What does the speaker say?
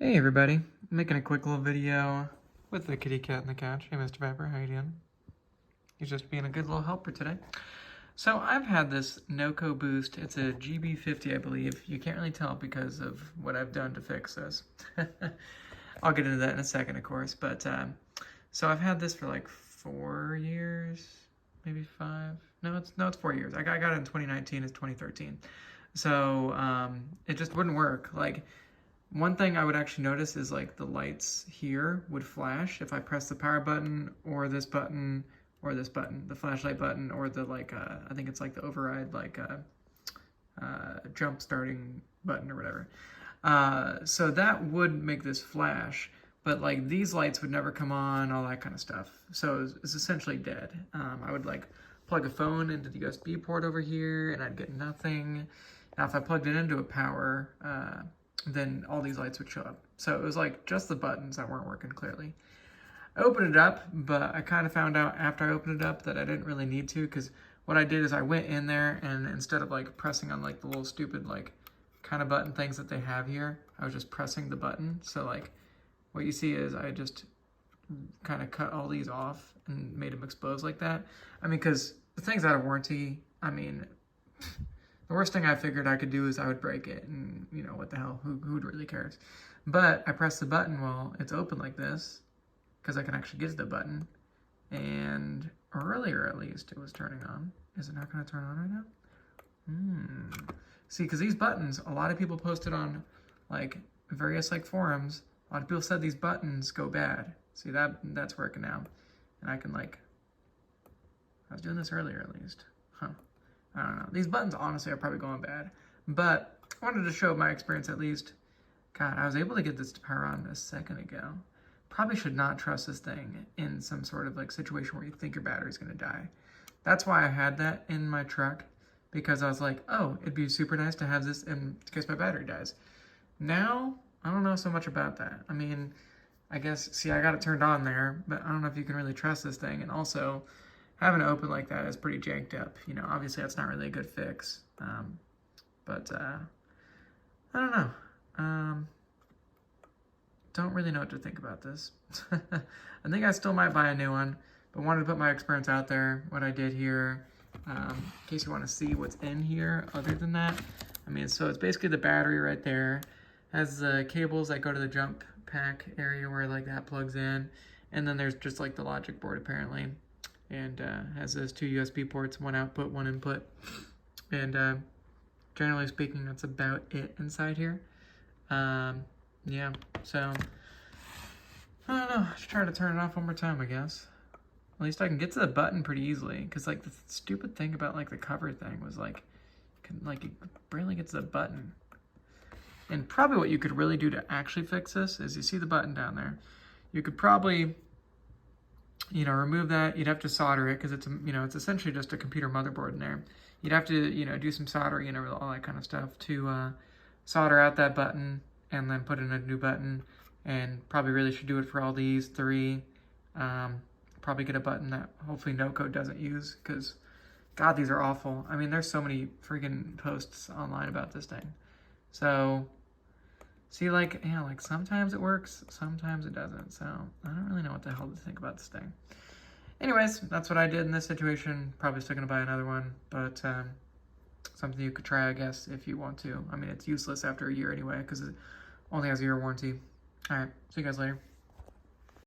Hey everybody, I'm making a quick little video with the kitty cat on the couch. Hey Mr. Pepper, how you doing? He's just being a good little helper today. So I've had this Noco Boost. It's a GB50, I believe. You can't really tell because of what I've done to fix this. I'll get into that in a second, of course. But so I've had this for like 4 years, maybe 5. No, it's 4 years. I got it in 2019. It's 2013. So it just wouldn't work. Like, one thing I would actually notice is like the lights here would flash if I press the power button or this button or this button, the flashlight button or the I think it's like the override jump starting button or whatever. So that would make this flash, but like these lights would never come on, all that kind of stuff. So it's essentially dead. I would like plug a phone into the USB port over here and I'd get nothing. Now if I plugged it into a power, then all these lights would show up. So it was like just the buttons that weren't working clearly. I opened it up, but I kind of found out after I opened it up that I didn't really need to, because what I did is I went in there and instead of like pressing on like the little stupid like kind of button things that they have here, I was just pressing the button. So like what you see is I just kind of cut all these off and made them expose like that. I mean, because the thing's out of warranty. I mean, the worst thing I figured I could do is I would break it, and you know, what the hell, who really cares? But I press the button while it's open like this, because I can actually get to the button, and earlier at least it was turning on. Is it not going to turn on right now? See, because these buttons, a lot of people posted on like various like forums, a lot of people said these buttons go bad. See, that's working now, and I can like, I was doing this earlier at least, huh? I don't know. These buttons, honestly, are probably going bad. But I wanted to show my experience at least. God, I was able to get this to power on a second ago. Probably should not trust this thing in some sort of like situation where you think your battery's going to die. That's why I had that in my truck, because I was like, oh, it'd be super nice to have this in case my battery dies. Now, I don't know so much about that. I mean, I guess, see, I got it turned on there, but I don't know if you can really trust this thing. And also, having it open like that is pretty janked up. You know, obviously that's not really a good fix. But I don't know. Don't really know what to think about this. I think I still might buy a new one, but wanted to put my experience out there, what I did here, in case you want to see what's in here other than that. I mean, so it's basically the battery right there. Has the cables that go to the jump pack area where like that plugs in. And then there's just like the logic board apparently. And has those 2 USB ports, 1 output, 1 input. And generally speaking, that's about it inside here. Yeah, so, I don't know, just try to turn it off one more time, I guess. At least I can get to the button pretty easily, because like the stupid thing about like the cover thing was like, you barely get to the button. And probably what you could really do to actually fix this is, you see the button down there, you could probably, you know, remove that. You'd have to solder it because it's, you know, it's essentially just a computer motherboard in there. You'd have to, you know, do some soldering and all that kind of stuff to solder out that button and then put in a new button. And probably really should do it for all these 3. Probably get a button that hopefully Noco doesn't use, because God, these are awful. I mean, there's so many freaking posts online about this thing. So, see, like, yeah, like sometimes it works, sometimes it doesn't. So I don't really know what the hell to think about this thing. Anyways, that's what I did in this situation. Probably still gonna buy another one, but something you could try, I guess, if you want to. I mean, it's useless after a year anyway, because it only has a year warranty. All right, see you guys later.